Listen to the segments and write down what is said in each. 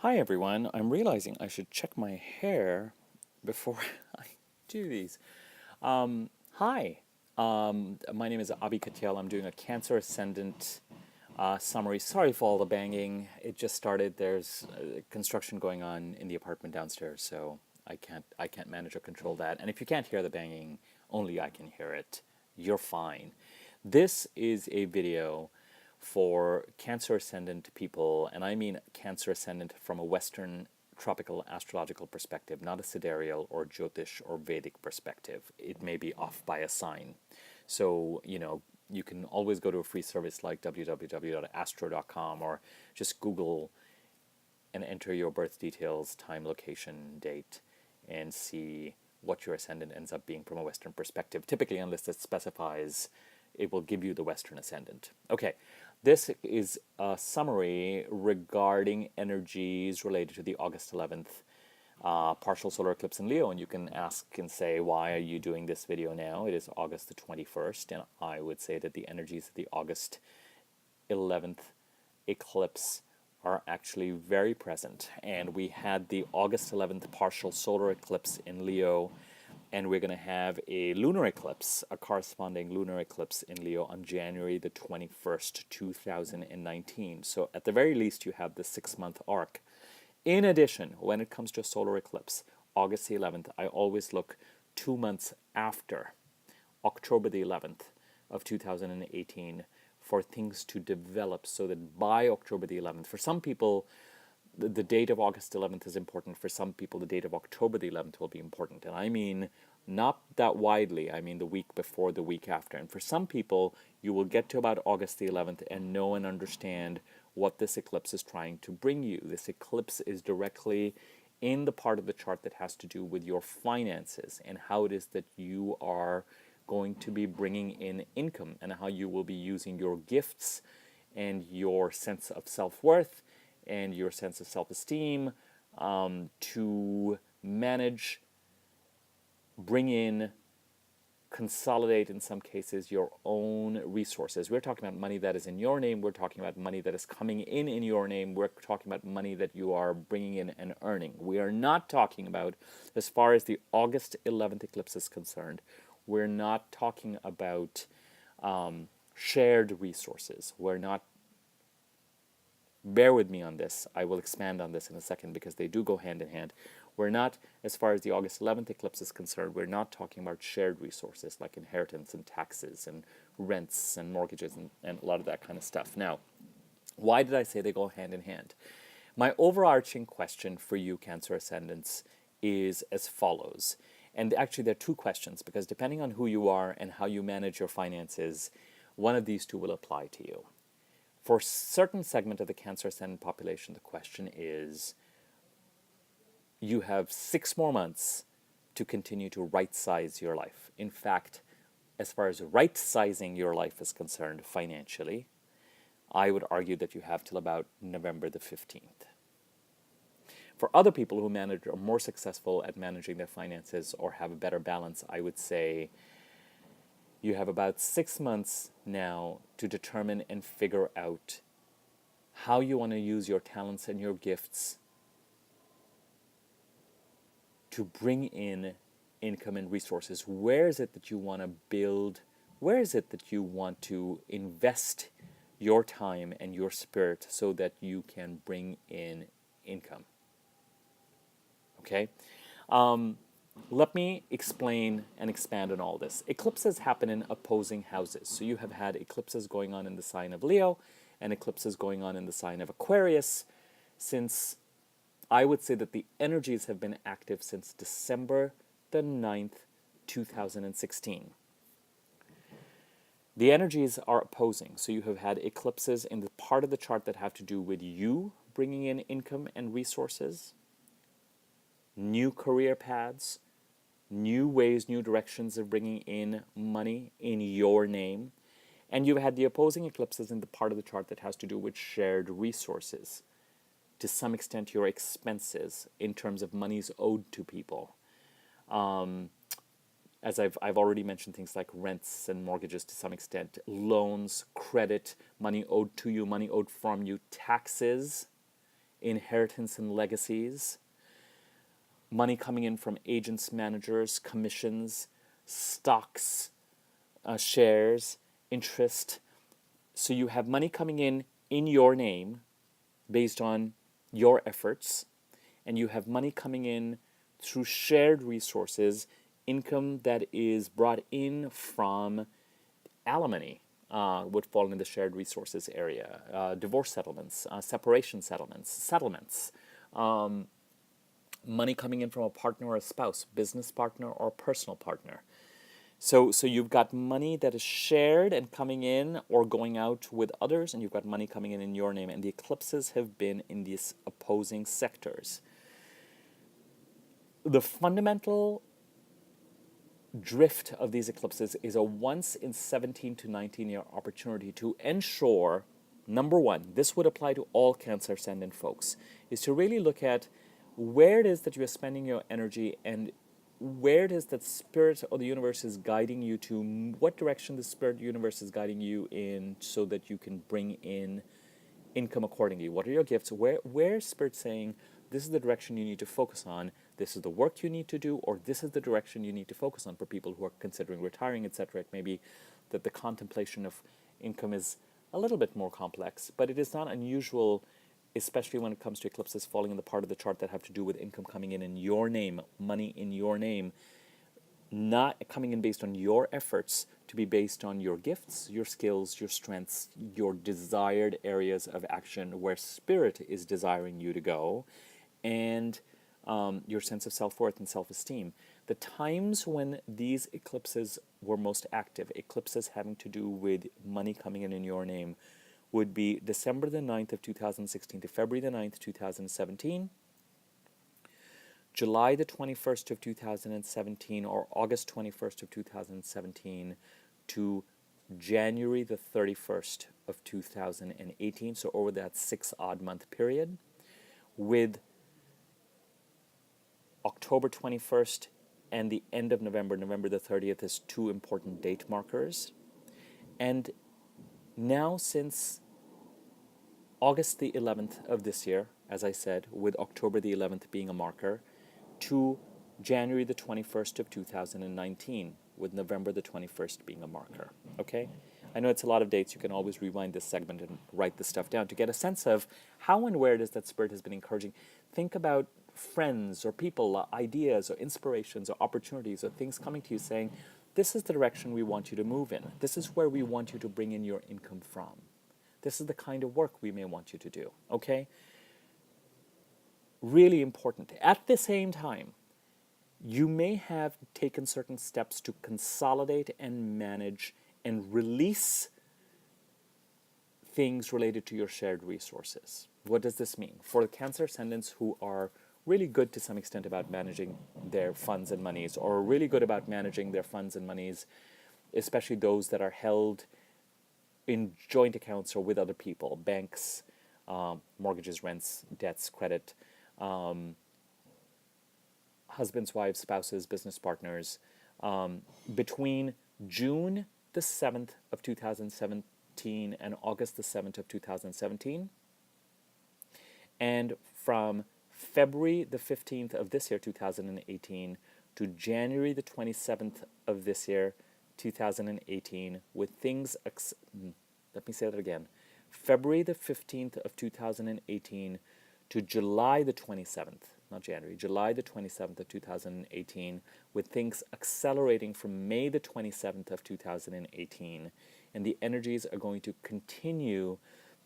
Hi everyone, I'm realizing I should check my hair before I do these. Hi, my name is Abhi Katyal. I'm doing a Cancer Ascendant summary. Sorry for all the banging. It just started. There's construction going on in the apartment downstairs, so I can't manage or control that. And if you can't hear the banging, only I can hear it. You're fine. This is a video for Cancer Ascendant people, and I mean Cancer Ascendant from a Western tropical astrological perspective, not a sidereal or Jyotish or Vedic perspective. It may be off by a sign. So, you can always go to a free service like www.astro.com or just Google and enter your birth details, time, location, date, and see what your ascendant ends up being from a Western perspective. Typically, unless it specifies, it will give you the Western ascendant. Okay, this is a summary regarding energies related to the August 11th partial solar eclipse in Leo, and you can ask and say, why are you doing this video now? It is August the 21st, and I would say that the energies of the August 11th eclipse are actually very present. And we had the August 11th partial solar eclipse in Leo, and we're going to have a lunar eclipse, a corresponding lunar eclipse in Leo on January the 21st, 2019. So at the very least, you have the 6-month arc. In addition, when it comes to a solar eclipse, August the 11th, I always look 2 months after October the 11th of 2018 for things to develop so that by October the 11th, for some people, the date of August 11th is important. For some people, the date of October the 11th will be important. And I mean, not that widely. I mean, the week before, the week after. And for some people, you will get to about August the 11th and know and understand what this eclipse is trying to bring you. This eclipse is directly in the part of the chart that has to do with your finances and how it is that you are going to be bringing in income and how you will be using your gifts and your sense of self-worth and your sense of self-esteem to manage, bring in, consolidate in some cases your own resources. We're talking about money that is in your name. We're talking about money that is coming in your name. We're talking about money that you are bringing in and earning. We are not talking about, as far as the August 11th eclipse is concerned, we're not talking about shared resources. We're not, bear with me on this. I will expand on this in a second because they do go hand in hand. We're not, as far as the August 11th eclipse is concerned, we're not talking about shared resources like inheritance and taxes and rents and mortgages and a lot of that kind of stuff. Now, why did I say they go hand in hand? My overarching question for you, Cancer Ascendants, is as follows. And actually, there are two questions because depending on who you are and how you manage your finances, one of these two will apply to you. For a certain segment of the Cancer Ascendant population, the question is, you have 6 more months to continue to right-size your life. In fact, as far as right-sizing your life is concerned financially, I would argue that you have till about November the 15th. For other people who are more successful at managing their finances or have a better balance, I would say you have about 6 months now to determine and figure out how you want to use your talents and your gifts to bring in income and resources. Where is it that you want to build? Where is it that you want to invest your time and your spirit so that you can bring in income? Okay? Let me explain and expand on all this. Eclipses happen in opposing houses. So you have had eclipses going on in the sign of Leo and eclipses going on in the sign of Aquarius since, I would say that the energies have been active since December the 9th, 2016. The energies are opposing. So you have had eclipses in the part of the chart that have to do with you bringing in income and resources, new career paths, new ways, new directions of bringing in money in your name. And you've had the opposing eclipses in the part of the chart that has to do with shared resources. To some extent, your expenses in terms of monies owed to people. As I've already mentioned, things like rents and mortgages to some extent, loans, credit, money owed to you, money owed from you, taxes, inheritance and legacies, money coming in from agents, managers, commissions, stocks, shares, interest. So you have money coming in your name based on your efforts, and you have money coming in through shared resources, income that is brought in from alimony would fall in the shared resources area, divorce settlements, separation settlements, money coming in from a partner or a spouse, business partner or personal partner. So you've got money that is shared and coming in or going out with others, and you've got money coming in your name. And the eclipses have been in these opposing sectors. The fundamental drift of these eclipses is a once in 17 to 19-year opportunity to ensure, number one, this would apply to all Cancer Ascendant folks, is to really look at where it is that you are spending your energy and where it is that spirit or the universe is guiding you to, what direction the spirit universe is guiding you in so that you can bring in income accordingly. What are your gifts? Where is spirit saying, this is the direction you need to focus on, this is the work you need to do, or this is the direction you need to focus on for people who are considering retiring, etc. It may be that the contemplation of income is a little bit more complex, but it is not unusual, especially when it comes to eclipses falling in the part of the chart that have to do with income coming in your name, money in your name, not coming in based on your efforts, to be based on your gifts, your skills, your strengths, your desired areas of action where spirit is desiring you to go, and your sense of self-worth and self-esteem. The times when these eclipses were most active, eclipses having to do with money coming in your name, would be December the 9th of 2016 to February the 9th, 2017, July the 21st of 2017 or August 21st of 2017 to January the 31st of 2018, so over that 6-odd month period, with October 21st and the end of November, November the 30th, as two important date markers. And now since August the 11th of this year, as I said, with October the 11th being a marker, to January the 21st of 2019, with November the 21st being a marker, okay? I know it's a lot of dates. You can always rewind this segment and write this stuff down to get a sense of how and where it is that Spirit has been encouraging. Think about friends or people, ideas or inspirations or opportunities or things coming to you saying, this is the direction we want you to move in. This is where we want you to bring in your income from. This is the kind of work we may want you to do, okay? Really important. At the same time, you may have taken certain steps to consolidate and manage and release things related to your shared resources. What does this mean? For the Cancer Ascendants who are really good to some extent about managing their funds and monies, or really good about managing their funds and monies, especially those that are held in joint accounts or with other people, banks, mortgages, rents, debts, credit, husbands, wives, spouses, business partners, between June the 7th of 2017 and August the 7th of 2017, and from February the 15th of this year, 2018, to January the 27th of this year, 2018, with things, let me say that again, February the 15th of 2018 to July the 27th, not January, July the 27th of 2018, with things accelerating from May the 27th of 2018, and the energies are going to continue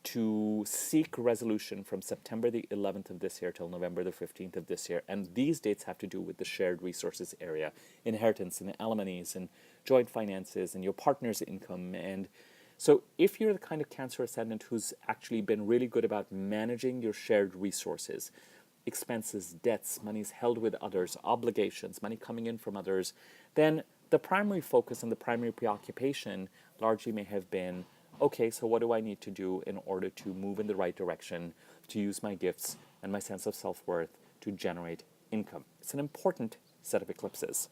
to seek resolution from September the 11th of this year till November the 15th of this year. And these dates have to do with the shared resources area, inheritance and alimonies and joint finances and your partner's income. And so if you're the kind of Cancer Ascendant who's actually been really good about managing your shared resources, expenses, debts, monies held with others, obligations, money coming in from others, then the primary focus and the primary preoccupation largely may have been, okay, so what do I need to do in order to move in the right direction, to use my gifts and my sense of self-worth to generate income? It's an important set of eclipses.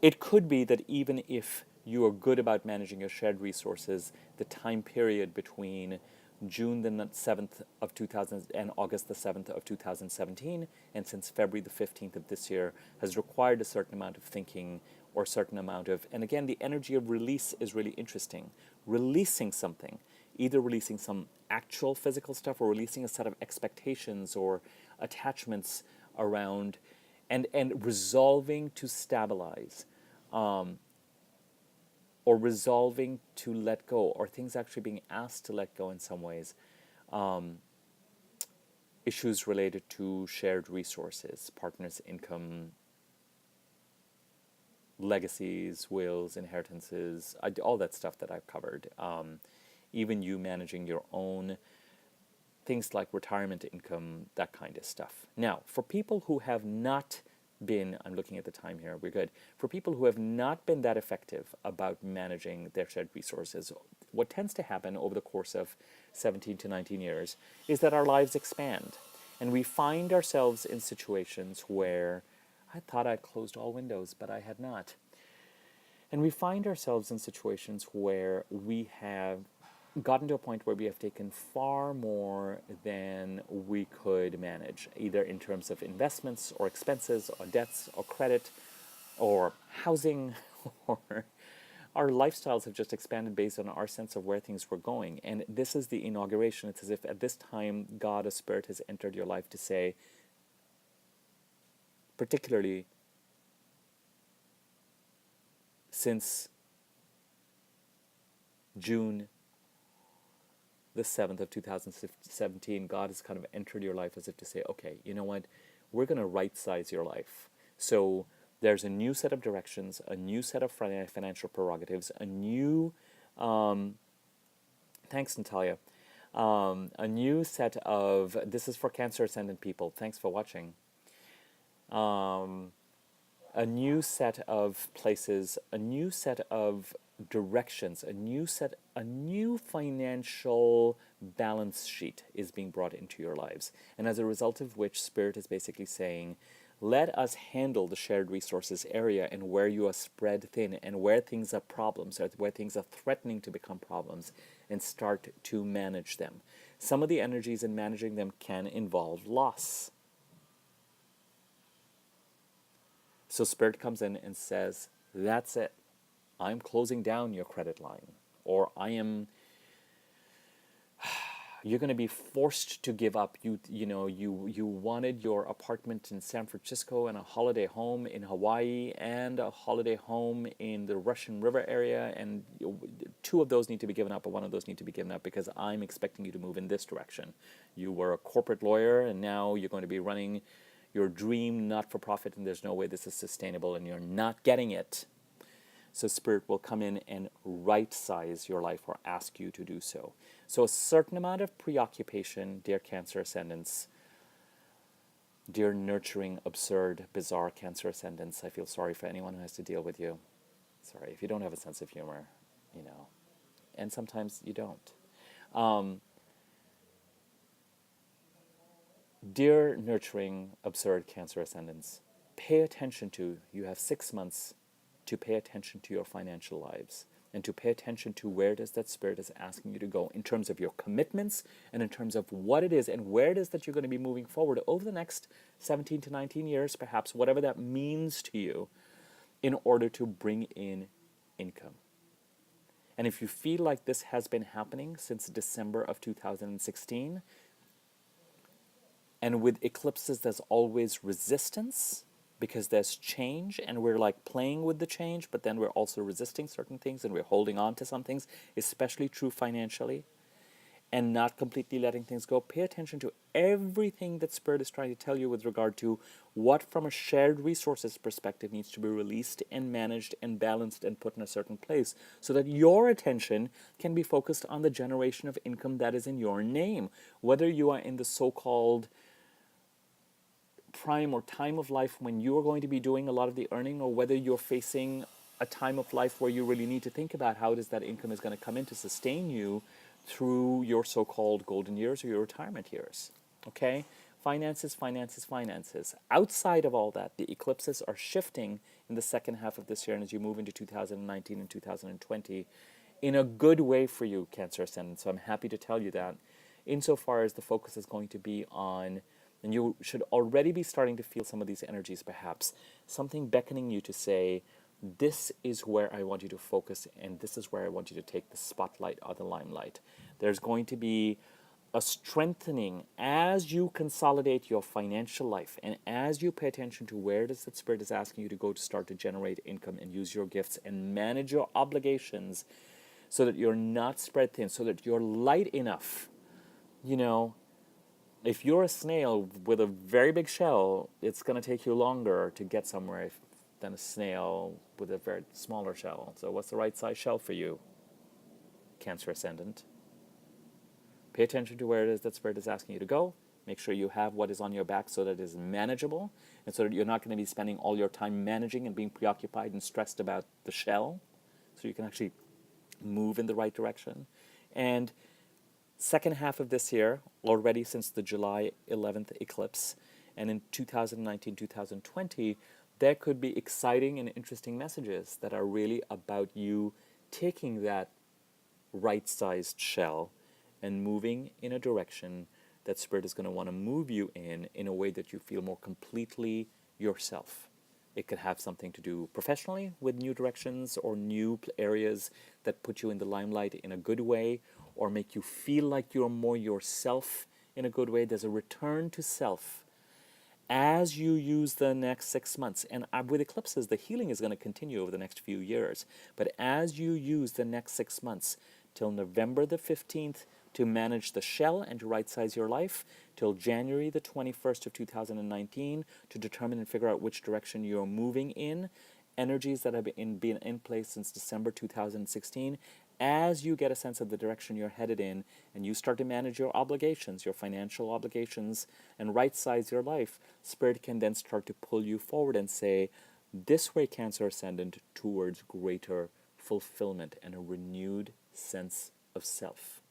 It could be that even if you are good about managing your shared resources, the time period between June the 7th of 2000 and August the 7th of 2017, and since February the 15th of this year has required a certain amount of thinking or a certain amount of, and again, the energy of release is really interesting. Releasing something, either releasing some actual physical stuff or releasing a set of expectations or attachments around, and resolving to stabilize, or resolving to let go, or things actually being asked to let go in some ways. Issues related to shared resources, partners' income, legacies, wills, inheritances, all that stuff that I've covered. Even you managing your own things like retirement income, that kind of stuff. Now, for people who have not been, I'm looking at the time here, we're good. For people who have not been that effective about managing their shared resources, what tends to happen over the course of 17 to 19 years is that our lives expand. And we find ourselves in situations where I thought I closed all windows, but I had not. And we find ourselves in situations where we have gotten to a point where we have taken far more than we could manage, either in terms of investments or expenses or debts or credit or housing, or our lifestyles have just expanded based on our sense of where things were going. And this is the inauguration. It's as if at this time God, a spirit, has entered your life to say, particularly since June the 7th of 2017, God has kind of entered your life as if to say, okay, you know what, we're going to right-size your life. So there's a new set of directions, a new set of financial prerogatives, a new, thanks Natalia, a new set of, this is for Cancer Ascendant people, thanks for watching, a new set of places, a new set of directions, a new financial balance sheet is being brought into your lives. And as a result of which, Spirit is basically saying, let us handle the shared resources area and where you are spread thin and where things are problems, or where things are threatening to become problems, and start to manage them. Some of the energies in managing them can involve loss. So Spirit comes in and says, that's it. I'm closing down your credit line. Or you're going to be forced to give up. You wanted your apartment in San Francisco and a holiday home in Hawaii and a holiday home in the Russian River area, and two of those need to be given up, or one of those need to be given up because I'm expecting you to move in this direction. You were a corporate lawyer, and now you're going to be running your dream not-for-profit, and there's no way this is sustainable, and you're not getting it. So Spirit will come in and right-size your life, or ask you to do so. So a certain amount of preoccupation, dear Cancer Ascendants, dear nurturing, absurd, bizarre Cancer Ascendants, I feel sorry for anyone who has to deal with you. Sorry, if you don't have a sense of humor, and sometimes you don't. Dear nurturing, absurd Cancer Ascendants, pay attention to, you have 6 months to pay attention to your financial lives and to pay attention to where it is that Spirit is asking you to go in terms of your commitments and in terms of what it is and where it is that you're going to be moving forward over the next 17 to 19 years, perhaps, whatever that means to you, in order to bring in income. And if you feel like this has been happening since December of 2016, and with eclipses, there's always resistance because there's change, and we're like playing with the change, but then we're also resisting certain things and we're holding on to some things, especially true financially, and not completely letting things go. Pay attention to everything that Spirit is trying to tell you with regard to what, from a shared resources perspective, needs to be released and managed and balanced and put in a certain place so that your attention can be focused on the generation of income that is in your name. Whether you are in the so-called prime or time of life when you are going to be doing a lot of the earning, or whether you're facing a time of life where you really need to think about how it is that income is going to come in to sustain you through your so-called golden years or your retirement years. Okay? Finances, finances, finances. Outside of all that, the eclipses are shifting in the second half of this year, and as you move into 2019 and 2020, in a good way for you, Cancer Ascendant. So I'm happy to tell you that. insofar as the focus is going to be on, and you should already be starting to feel some of these energies perhaps, something beckoning you to say, this is where I want you to focus, and this is where I want you to take the spotlight or the limelight. There's going to be a strengthening as you consolidate your financial life and as you pay attention to where it is that Spirit is asking you to go to start to generate income and use your gifts and manage your obligations so that you're not spread thin, so that you're light enough. You know, if you're a snail with a very big shell, it's going to take you longer to get somewhere than a snail with a very smaller shell. So what's the right size shell for you, Cancer Ascendant? Pay attention to where it is that Spirit is asking you to go. Make sure you have what is on your back so that it is manageable and so that you're not going to be spending all your time managing and being preoccupied and stressed about the shell, so you can actually move in the right direction. And second half of this year, already since the July 11th eclipse, and in 2019, 2020, there could be exciting and interesting messages that are really about you taking that right-sized shell and moving in a direction that Spirit is going to want to move you in a way that you feel more completely yourself. It could have something to do professionally with new directions or new areas that put you in the limelight in a good way or make you feel like you're more yourself in a good way. There's a return to self as you use the next 6 months. And with eclipses, the healing is going to continue over the next few years. But as you use the next 6 months till November the 15th to manage the shell and to right-size your life, till January the 21st of 2019 to determine and figure out which direction you're moving in, energies that have been in place since December 2016, as you get a sense of the direction you're headed in and you start to manage your obligations, your financial obligations, and right-size your life, Spirit can then start to pull you forward and say, this way, Cancer Ascendant, towards greater fulfillment and a renewed sense of self.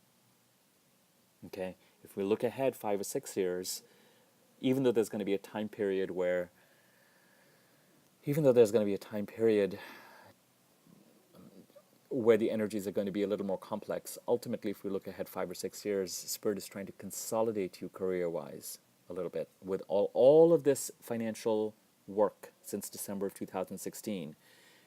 Okay? If we look ahead 5 or 6 years, even though there's going to be a time period where the energies are going to be a little more complex, ultimately, if we look ahead 5 or 6 years, Spirit is trying to consolidate you career-wise a little bit with all of this financial work since December of 2016,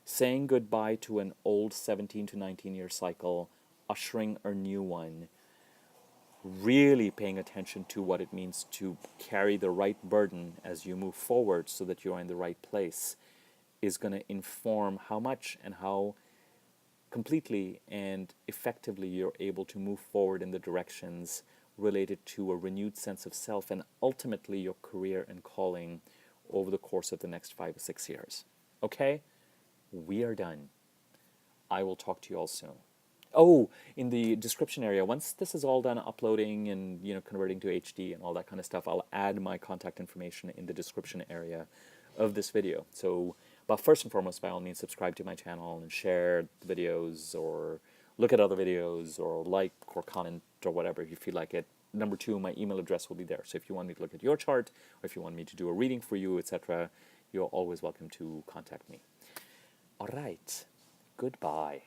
saying goodbye to an old 17 to 19-year cycle, ushering a new one, really paying attention to what it means to carry the right burden as you move forward so that you're in the right place, is going to inform how much and how completely and effectively you're able to move forward in the directions related to a renewed sense of self and ultimately your career and calling over the course of the next 5 or 6 years. Okay? We are done. I will talk to you all soon. Oh, in the description area, once this is all done uploading and converting to HD and all that kind of stuff, I'll add my contact information in the description area of this video. So, but first and foremost, by all means, subscribe to my channel and share the videos or look at other videos or like or comment or whatever if you feel like it. Number 2, my email address will be there. So if you want me to look at your chart or if you want me to do a reading for you, etc., you're always welcome to contact me. All right. Goodbye.